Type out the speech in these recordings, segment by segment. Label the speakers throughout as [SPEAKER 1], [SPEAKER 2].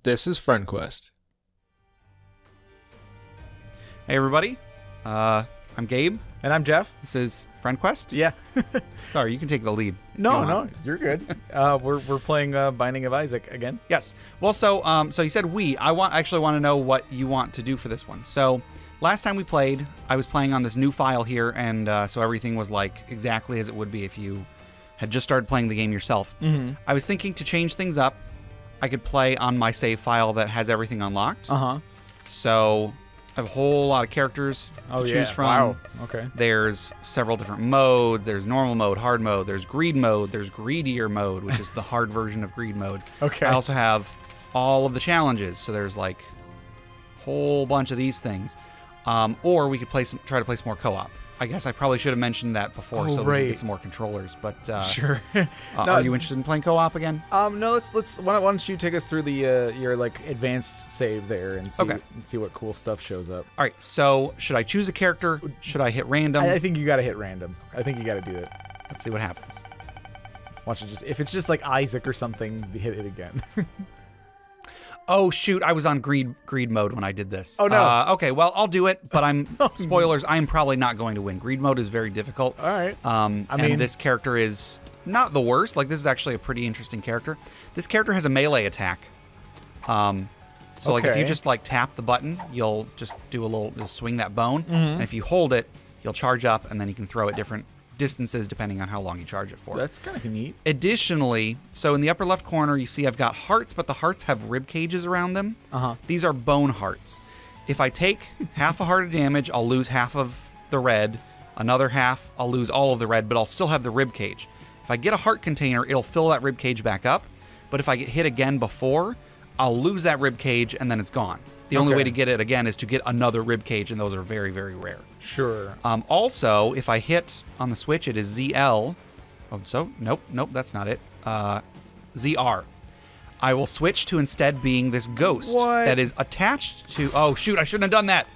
[SPEAKER 1] This is FriendQuest.
[SPEAKER 2] Hey everybody, I'm Gabe.
[SPEAKER 3] And I'm Jeff.
[SPEAKER 2] This is FriendQuest?
[SPEAKER 3] Yeah.
[SPEAKER 2] Sorry, you can take the lead.
[SPEAKER 3] No, you're good. We're playing Binding of Isaac again.
[SPEAKER 2] Yes. Well, so you said I actually want to know what you want to do for this one. So last time we played, I was playing on this new file here, and so everything was like exactly as it would be if you had just started playing the game yourself.
[SPEAKER 3] Mm-hmm.
[SPEAKER 2] I was thinking to change things up. I could play on my save file that has everything unlocked.
[SPEAKER 3] Uh-huh.
[SPEAKER 2] So I have a whole lot of characters to choose from.
[SPEAKER 3] Wow. Okay.
[SPEAKER 2] There's several different modes. There's normal mode, hard mode. There's greed mode. There's greedier mode, which is the hard version of greed mode.
[SPEAKER 3] Okay.
[SPEAKER 2] I also have all of the challenges. So there's like a whole bunch of these things. Or we could try to play some more co-op. I guess I probably should have mentioned that before, so we can get some more controllers. But
[SPEAKER 3] sure.
[SPEAKER 2] Are you interested in playing co-op again?
[SPEAKER 3] No. Let's. Why don't you take us through the your like advanced save there and see what cool stuff shows up.
[SPEAKER 2] All right. So should I choose a character? Should I hit random?
[SPEAKER 3] I think you got to hit random. I think you got to do it.
[SPEAKER 2] Let's see what happens.
[SPEAKER 3] Watch it. If it's just like Isaac or something, hit it again.
[SPEAKER 2] Oh, shoot. I was on greed mode when I did this.
[SPEAKER 3] Oh, no.
[SPEAKER 2] Okay, well, I'll do it, but spoilers, I'm probably not going to win. Greed mode is very difficult.
[SPEAKER 3] All right.
[SPEAKER 2] And this character is not the worst. Like, this is actually a pretty interesting character. This character has a melee attack. So, like, if you just, like, tap the button, you'll just you'll swing that bone.
[SPEAKER 3] Mm-hmm.
[SPEAKER 2] And if you hold it, you'll charge up, and then you can throw it different distances depending on how long you charge it for.
[SPEAKER 3] That's kind of neat.
[SPEAKER 2] Additionally, so in the upper left corner, you see I've got hearts, but the hearts have rib cages around them.
[SPEAKER 3] Uh-huh.
[SPEAKER 2] These are bone hearts. If I take half a heart of damage, I'll lose half of the red. Another half, I'll lose all of the red, but I'll still have the rib cage. If I get a heart container, it'll fill that rib cage back up. But if I get hit again before, I'll lose that rib cage and then it's gone. The only way to get it again is to get another rib cage, and those are very, very rare.
[SPEAKER 3] Sure.
[SPEAKER 2] Also, if I hit on the switch, it is ZL. Oh, so nope, that's not it. ZR. I will switch to instead being this ghost that is attached to. Oh shoot! I shouldn't have done that.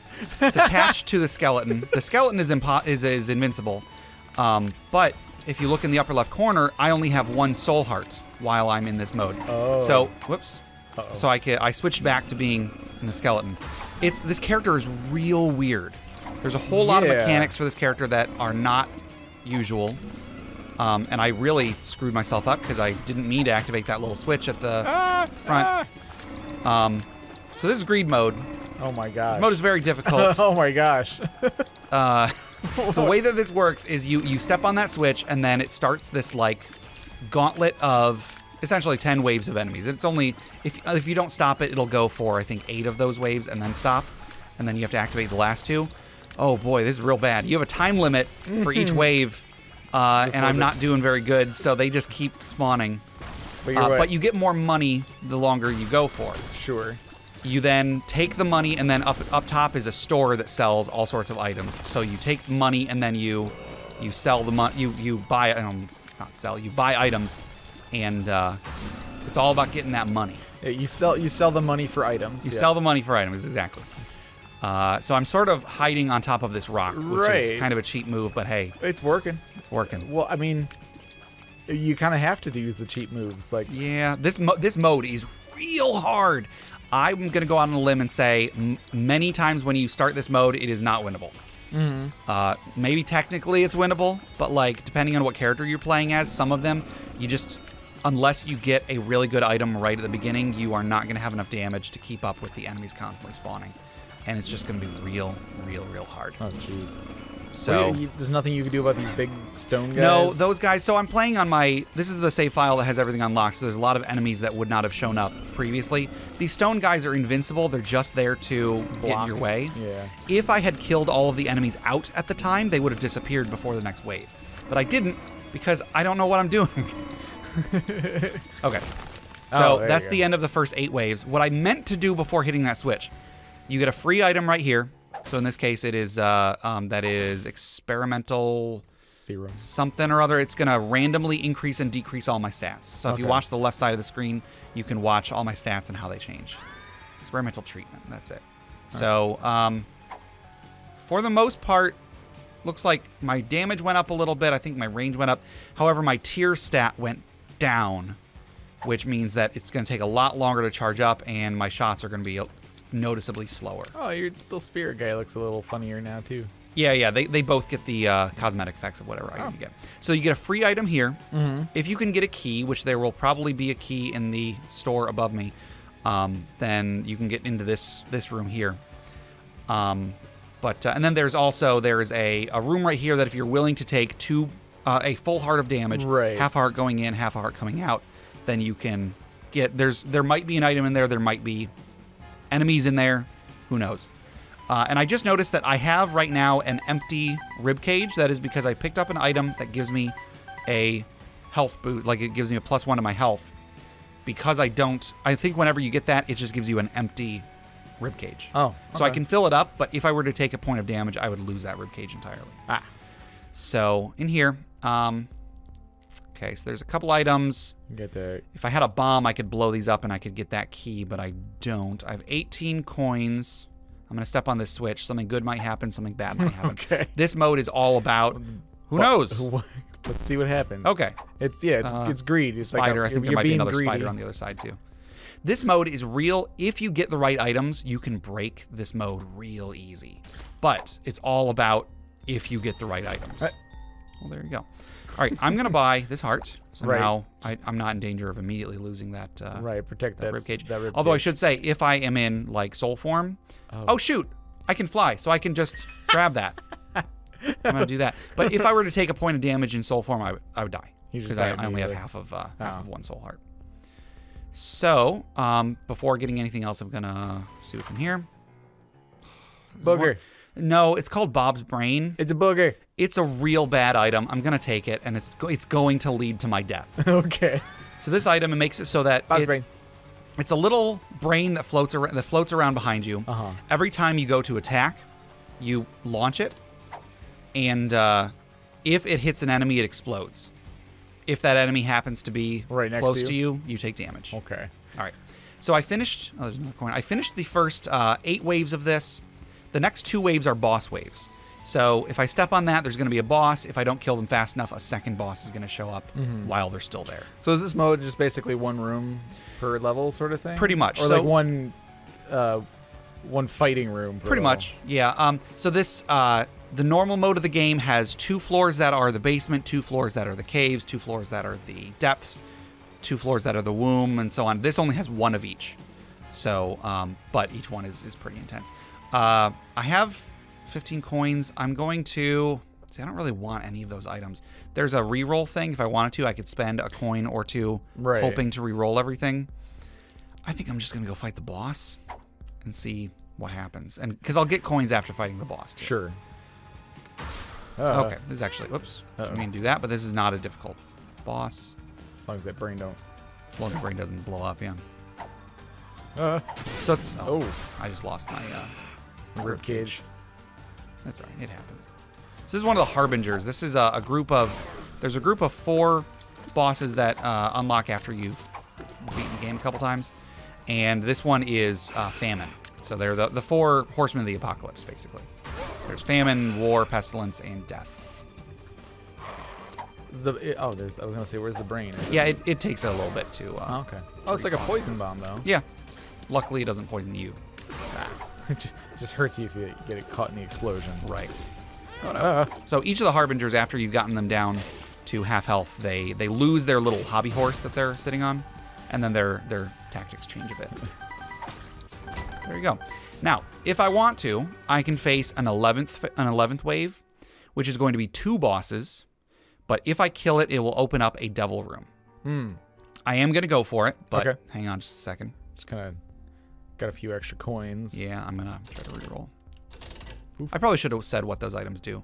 [SPEAKER 2] It's attached to the skeleton. The skeleton is invincible. But if you look in the upper left corner, I only have one soul heart while I'm in this mode.
[SPEAKER 3] Oh.
[SPEAKER 2] So whoops. Uh-oh. So I switched back to being in the skeleton. This character is real weird. There's a whole lot of mechanics for this character that are not usual. And I really screwed myself up because I didn't mean to activate that little switch at the front. So this is greed mode.
[SPEAKER 3] Oh my gosh.
[SPEAKER 2] This mode is very difficult.
[SPEAKER 3] Oh my gosh.
[SPEAKER 2] The way that this works is you step on that switch and then it starts this like gauntlet of essentially 10 waves of enemies. It's only if you don't stop it, it'll go for I think 8 of those waves and then stop, and then you have to activate the last 2. Oh boy, this is real bad. You have a time limit for each wave, and I'm not doing very good, so they just keep spawning. But you get more money the longer you go for.
[SPEAKER 3] Sure.
[SPEAKER 2] You then take the money, and then up top is a store that sells all sorts of items. So you take money, and then you sell the money. You buy not sell. You buy items. And it's all about getting that money.
[SPEAKER 3] Yeah, you sell the money for items.
[SPEAKER 2] You sell the money for items, exactly. So I'm sort of hiding on top of this rock, which is kind of a cheap move, but hey.
[SPEAKER 3] It's working.
[SPEAKER 2] It's working.
[SPEAKER 3] Well, I mean, you kind of have to use the cheap moves. Like,
[SPEAKER 2] yeah, this mode is real hard. I'm going to go out on a limb and say many times when you start this mode, it is not winnable.
[SPEAKER 3] Mm-hmm.
[SPEAKER 2] Maybe technically it's winnable, but like depending on what character you're playing as, some of them, you just... Unless you get a really good item right at the beginning, you are not going to have enough damage to keep up with the enemies constantly spawning. And it's just going to be real, real, real hard.
[SPEAKER 3] Oh, jeez.
[SPEAKER 2] So
[SPEAKER 3] there's nothing you can do about these big stone guys?
[SPEAKER 2] No, those guys. So I'm playing on my... This is the save file that has everything unlocked, so there's a lot of enemies that would not have shown up previously. These stone guys are invincible. They're just there to get in your way.
[SPEAKER 3] Yeah.
[SPEAKER 2] If I had killed all of the enemies out at the time, they would have disappeared before the next wave. But I didn't, because I don't know what I'm doing. Okay, so that's the end of the first 8 waves. What I meant to do before hitting that switch, you get a free item right here. So in this case, it is that is experimental
[SPEAKER 3] serum
[SPEAKER 2] something or other. It's gonna randomly increase and decrease all my stats. So if you watch the left side of the screen, you can watch all my stats and how they change. Experimental treatment. That's it. So for the most part, looks like my damage went up a little bit. I think my range went up. However, my tier stat went down. which means that it's going to take a lot longer to charge up, and my shots are going to be noticeably slower.
[SPEAKER 3] Oh, your little spirit guy looks a little funnier now, too.
[SPEAKER 2] Yeah, they both get the cosmetic effects of whatever item you get. So you get a free item here. If you can get a key, which there will probably be a key in the store above me, then you can get into this room here. And then there's a room right here that if you're willing to take a full heart of damage, half a heart going in, half a heart coming out, then you can get. There might be an item in there. There might be enemies in there. Who knows? And I just noticed that I have right now an empty rib cage. That is because I picked up an item that gives me a health boost, like it gives me a +1 to my health. Because I think whenever you get that, it just gives you an empty rib cage.
[SPEAKER 3] Oh, okay.
[SPEAKER 2] So I can fill it up, but if I were to take a point of damage, I would lose that rib cage entirely. So in here, okay, so there's a couple items.
[SPEAKER 3] Get that.
[SPEAKER 2] If I had a bomb, I could blow these up and I could get that key, but I don't. I have 18 coins. I'm going to step on this switch. Something good might happen. Something bad might happen.
[SPEAKER 3] Okay.
[SPEAKER 2] This mode is all about... Who knows?
[SPEAKER 3] Let's see what happens.
[SPEAKER 2] Okay.
[SPEAKER 3] It's greed. It's
[SPEAKER 2] spider.
[SPEAKER 3] Like
[SPEAKER 2] I think there might be another spider on the other side, too. This mode is real. If you get the right items, you can break this mode real easy. But it's all about if you get the right items. Well, there you go. All right, I'm going to buy this heart. So now I'm not in danger of immediately losing that
[SPEAKER 3] protect that
[SPEAKER 2] rib cage.
[SPEAKER 3] Although
[SPEAKER 2] I should say, if I am in, like, soul form... Oh, shoot! I can fly, so I can just grab that. I'm going to do that. But if I were to take a point of damage in soul form, I would die. Because I only have half of one soul heart. So, before getting anything else, I'm going to see what's in here.
[SPEAKER 3] Booger.
[SPEAKER 2] No, it's called Bob's Brain.
[SPEAKER 3] It's a booger.
[SPEAKER 2] It's a real bad item. I'm going to take it, and it's going to lead to my death.
[SPEAKER 3] Okay.
[SPEAKER 2] So this item, it makes it so that
[SPEAKER 3] Bob's Brain.
[SPEAKER 2] It's a little brain that floats around behind you. Every time you go to attack, you launch it, and if it hits an enemy, it explodes. If that enemy happens to be close to you, you take damage.
[SPEAKER 3] Okay.
[SPEAKER 2] All right. So I finished. Oh, there's another coin. I finished the first 8 waves of this. The next 2 waves are boss waves. So if I step on that, there's going to be a boss. If I don't kill them fast enough, a second boss is going to show up while they're still there. So
[SPEAKER 3] is this mode just basically one room per level sort of thing?
[SPEAKER 2] Pretty much.
[SPEAKER 3] Or like one fighting room per
[SPEAKER 2] Pretty
[SPEAKER 3] level.
[SPEAKER 2] much, yeah. So this, the normal mode of the game has 2 floors that are the basement, 2 floors that are the caves, 2 floors that are the depths, 2 floors that are the womb, and so on. This only has 1 of each. So, but each one is pretty intense. I have 15 coins. I'm going to... See, I don't really want any of those items. There's a reroll thing. If I wanted to, I could spend a coin or 2 hoping to reroll everything. I think I'm just going to go fight the boss and see what happens. And because I'll get coins after fighting the boss, too.
[SPEAKER 3] Sure.
[SPEAKER 2] Okay, this is actually... Whoops. Didn't mean to do that, but this is not a difficult boss.
[SPEAKER 3] As long as that brain don't...
[SPEAKER 2] As long as the brain doesn't blow up, yeah. So it's...
[SPEAKER 3] Oh.
[SPEAKER 2] I just lost my
[SPEAKER 3] rib cage.
[SPEAKER 2] That's all right. It happens. So this is one of the harbingers. This is a group of... There's a group of 4 bosses that unlock after you've beaten the game a couple times. And this one is famine. So they're the 4 horsemen of the apocalypse, basically. There's famine, war, pestilence, and death.
[SPEAKER 3] I was going to say, where's the brain?
[SPEAKER 2] Yeah, it takes it a little bit to...
[SPEAKER 3] okay. Oh, it's like a poison bomb, though.
[SPEAKER 2] Yeah. Luckily, it doesn't poison you.
[SPEAKER 3] It just hurts you if you get it caught in the explosion.
[SPEAKER 2] Right. Oh, no. So each of the harbingers, after you've gotten them down to half health, they lose their little hobby horse that they're sitting on, and then their tactics change a bit. There you go. Now, if I want to, I can face an 11th wave, which is going to be 2 bosses, but if I kill it, it will open up a devil room. I am going to go for it, but hang on just a second.
[SPEAKER 3] Just kind of got a few extra coins.
[SPEAKER 2] Yeah, I'm going to try to reroll. I probably should have said what those items do.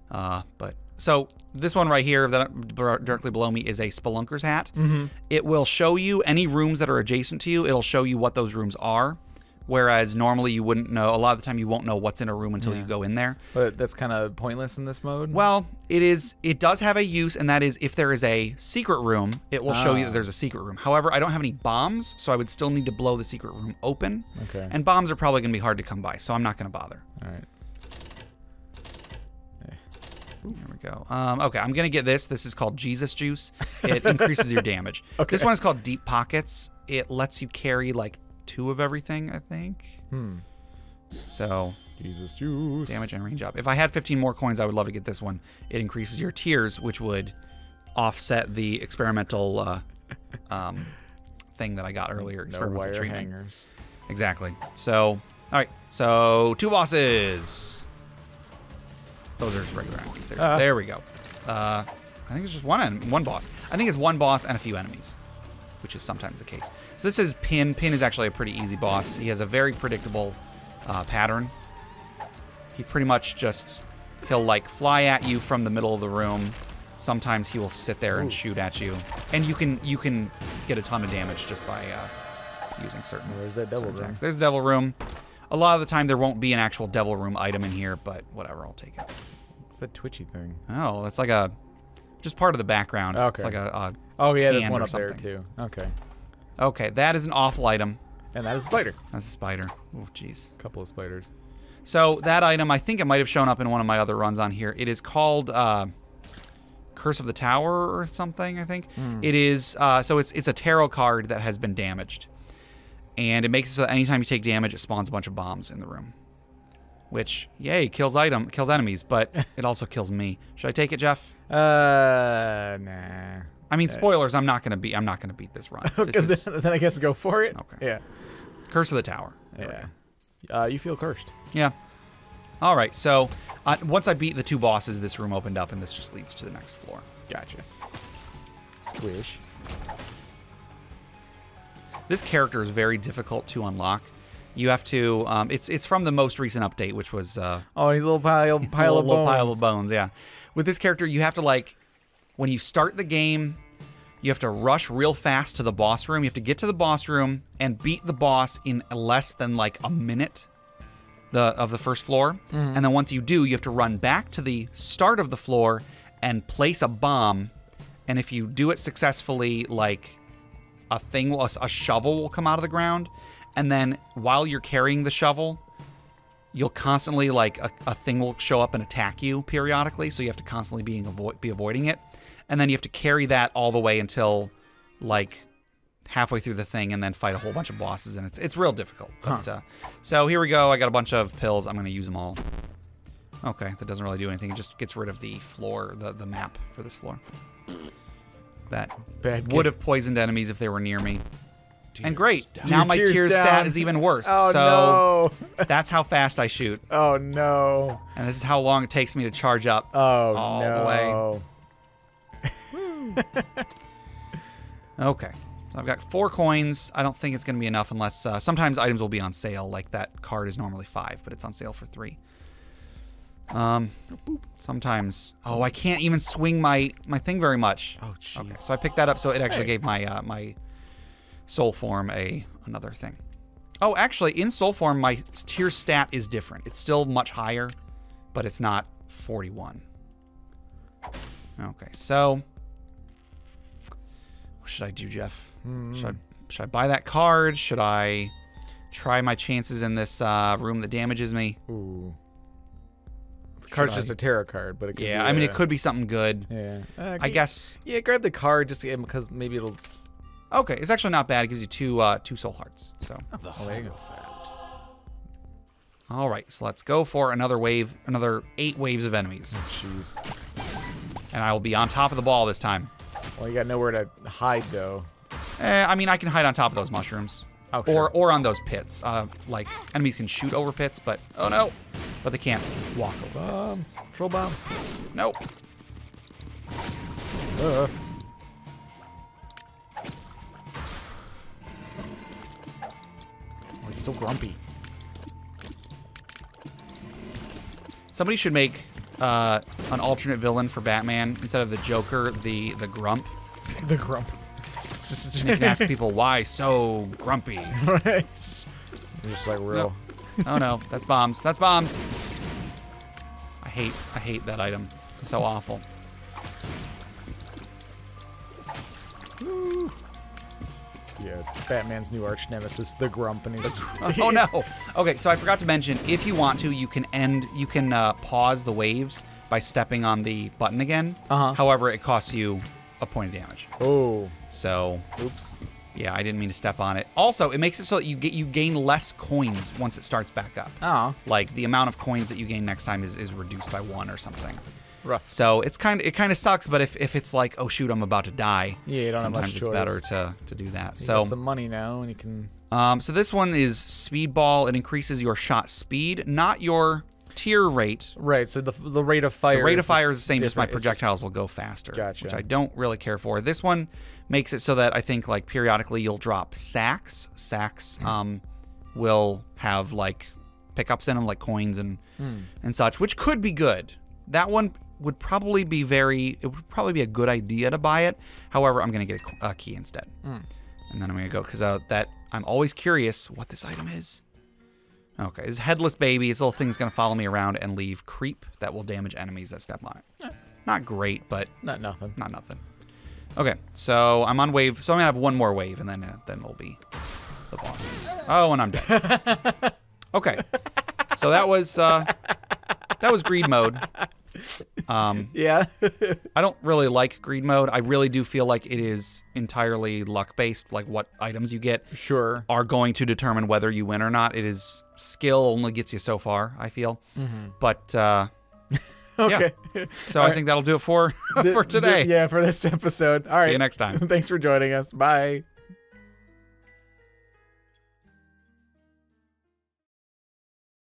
[SPEAKER 2] But so this one right here that directly below me is a Spelunker's hat. It will show you any rooms that are adjacent to you. It'll show you what those rooms are. Whereas normally you wouldn't know. A lot of the time you won't know what's in a room until you go in there.
[SPEAKER 3] But that's kind of pointless in this mode?
[SPEAKER 2] Well, it is. It does have a use, and that is if there is a secret room, it will show you that there's a secret room. However, I don't have any bombs, so I would still need to blow the secret room open.
[SPEAKER 3] Okay.
[SPEAKER 2] And bombs are probably going to be hard to come by, so I'm not going to bother.
[SPEAKER 3] All right.
[SPEAKER 2] There we go. Okay, I'm gonna get this. This is called Jesus Juice. It increases your damage.
[SPEAKER 3] Okay.
[SPEAKER 2] This one is called Deep Pockets. It lets you carry like 2 of everything, I think. So
[SPEAKER 3] Jesus Juice.
[SPEAKER 2] damage and range up. If I had 15 more coins, I would love to get this one. It increases your tears, which would offset the experimental thing that I got earlier.
[SPEAKER 3] No
[SPEAKER 2] Experimental
[SPEAKER 3] wire
[SPEAKER 2] treatment.
[SPEAKER 3] hangers.
[SPEAKER 2] Exactly. So, all right. So 2 bosses. Those are just regular enemies. There we go. I think it's just one boss. I think it's 1 boss and a few enemies, which is sometimes the case. So this is Pin. Pin is actually a pretty easy boss. He has a very predictable pattern. He pretty much just, he'll like fly at you from the middle of the room. Sometimes he will sit there and shoot at you, and you can get a ton of damage just by using certain.
[SPEAKER 3] Where's that devil room?
[SPEAKER 2] Attacks. There's the devil room. A lot of the time there won't be an actual devil room item in here, but whatever, I'll take it.
[SPEAKER 3] What's that twitchy thing?
[SPEAKER 2] Oh, that's like just part of the background.
[SPEAKER 3] Okay.
[SPEAKER 2] It's like a
[SPEAKER 3] Oh yeah, there's
[SPEAKER 2] hand
[SPEAKER 3] one
[SPEAKER 2] or
[SPEAKER 3] up there
[SPEAKER 2] something.
[SPEAKER 3] too. Okay.
[SPEAKER 2] Okay, that is an awful item.
[SPEAKER 3] And that is a spider.
[SPEAKER 2] That's a spider. Oh, jeez.
[SPEAKER 3] A couple of spiders.
[SPEAKER 2] So that item, I think it might have shown up in one of my other runs on here. It is called Curse of the Tower or something, I think. It is, so it's a tarot card that has been damaged. And it makes it so that anytime you take damage, it spawns a bunch of bombs in the room. Which, yay, kills enemies, but it also kills me. Should I take it, Jeff?
[SPEAKER 3] Nah.
[SPEAKER 2] I mean, spoilers. I'm not gonna beat this run.
[SPEAKER 3] Okay,
[SPEAKER 2] This is
[SPEAKER 3] then I guess go for it.
[SPEAKER 2] Okay.
[SPEAKER 3] Yeah.
[SPEAKER 2] Curse of the Tower.
[SPEAKER 3] Yeah. You feel cursed.
[SPEAKER 2] Yeah. All right. So once I beat the 2 bosses, this room opened up, and this just leads to the next floor.
[SPEAKER 3] Gotcha. Squish.
[SPEAKER 2] This character is very difficult to unlock. You have to. It's from the most recent update, which was.
[SPEAKER 3] Oh, he's a little pile of bones.
[SPEAKER 2] Little pile of bones. Yeah. With this character, you have to like, when you start the game, you have to rush real fast to the boss room. You have to get to the boss room and beat the boss in less than like a minute. Of the first floor, and then once you do, you have to run back to the start of the floor and place a bomb. And if you do it successfully, like a shovel will come out of the ground, and then while you're carrying the shovel, you'll constantly like a thing will show up and attack you periodically. So you have to constantly be avoiding it, and then you have to carry that all the way until like halfway through the thing, and then fight a whole bunch of bosses, and it's real difficult. But, so here we go. I got a bunch of pills. I'm going to use them all. Okay, that doesn't really do anything. It just gets rid of the floor, the map for this floor. That would have poisoned enemies if they were near me. And great, now my tears stat is even worse.
[SPEAKER 3] Oh,
[SPEAKER 2] so
[SPEAKER 3] no.
[SPEAKER 2] that's how fast I shoot.
[SPEAKER 3] Oh, no.
[SPEAKER 2] And this is how long it takes me to charge up all the way. Okay. So I've got 4 coins. I don't think it's going to be enough unless sometimes items will be on sale. Like that card is normally 5, but it's on sale for 3. Sometimes. Oh, I can't even swing my thing very much.
[SPEAKER 3] Oh, jeez.
[SPEAKER 2] Okay, so I picked that up. So it actually gave my my soul form another thing. Oh, actually, in soul form, my tier stat is different. It's still much higher, but it's not 41. Okay, so what should I do, Jeff? Should I buy that card? Should I try my chances in this room that damages me?
[SPEAKER 3] Ooh. The card's just a tarot card, but it could be,
[SPEAKER 2] I mean, it could be something good.
[SPEAKER 3] Yeah.
[SPEAKER 2] I guess.
[SPEAKER 3] Yeah, grab the card just because maybe it'll.
[SPEAKER 2] Okay, it's actually not bad. It gives you two soul hearts. So.
[SPEAKER 3] There you go.
[SPEAKER 2] All right, so let's go for another wave, another 8 waves of enemies.
[SPEAKER 3] Oh, jeez.
[SPEAKER 2] And I will be on top of the ball this time.
[SPEAKER 3] Well, you got nowhere to hide though.
[SPEAKER 2] I mean, I can hide on top of those mushrooms.
[SPEAKER 3] Oh, sure.
[SPEAKER 2] Or on those pits. Like, enemies can shoot over pits, but... Oh, no. But they can't walk over
[SPEAKER 3] Bombs. Troll bombs.
[SPEAKER 2] pits. Nope.
[SPEAKER 3] Oh, he's so grumpy.
[SPEAKER 2] Somebody should make an alternate villain for Batman. Instead of the Joker, the Grump.
[SPEAKER 3] The grump.
[SPEAKER 2] And you can ask people, why so grumpy?
[SPEAKER 3] Right. Just like real.
[SPEAKER 2] Nope. Oh no, that's bombs. That's bombs. I hate that item. It's so awful.
[SPEAKER 3] Yeah, Batman's new arch nemesis, the grump, and he's
[SPEAKER 2] Oh no. Okay, so I forgot to mention, if you want to, you can pause the waves by stepping on the button again.
[SPEAKER 3] Uh-huh.
[SPEAKER 2] However, it costs you a point of damage.
[SPEAKER 3] Oh.
[SPEAKER 2] So,
[SPEAKER 3] oops.
[SPEAKER 2] Yeah, I didn't mean to step on it. Also, it makes it so that you gain less coins once it starts back up.
[SPEAKER 3] Oh.
[SPEAKER 2] Like the amount of coins that you gain next time is reduced by 1 or something.
[SPEAKER 3] Rough.
[SPEAKER 2] So it kind of sucks, but if it's like, oh shoot, I'm about to die,
[SPEAKER 3] yeah, you don't
[SPEAKER 2] sometimes
[SPEAKER 3] have much
[SPEAKER 2] it's better to do that.
[SPEAKER 3] You
[SPEAKER 2] so
[SPEAKER 3] got some money now, and you can.
[SPEAKER 2] So this one is Speedball. It increases your shot speed, not your tier rate.
[SPEAKER 3] Right. So the rate of fire.
[SPEAKER 2] The rate of fire is the same. Just my
[SPEAKER 3] different.
[SPEAKER 2] projectiles will go faster.
[SPEAKER 3] Gotcha.
[SPEAKER 2] Which I don't really care for. This one makes it so that I think like periodically you'll drop sacks. Sacks will have like pickups in them, like coins and such, which could be good. That one would probably be it would probably be a good idea to buy it. However, I'm going to get a key instead. And then I'm going to go, because I'm always curious what this item is. Okay, this headless baby. This little thing's going to follow me around and leave creep that will damage enemies that step on it. Not great, but...
[SPEAKER 3] Not nothing.
[SPEAKER 2] Not nothing. Okay, so I'm on wave. So I'm going to have one more wave, and then it'll be the bosses. Oh, and I'm dead. Okay, so that was greed mode.
[SPEAKER 3] Yeah.
[SPEAKER 2] I don't really like greed mode. I really do feel like it is entirely luck based. Like what items you get are going to determine whether you win or not. It is skill only gets you so far, I feel. But
[SPEAKER 3] okay.
[SPEAKER 2] Yeah. So I think that'll do it for today.
[SPEAKER 3] Yeah, for this episode. All right.
[SPEAKER 2] See you next time.
[SPEAKER 3] Thanks for joining us. Bye.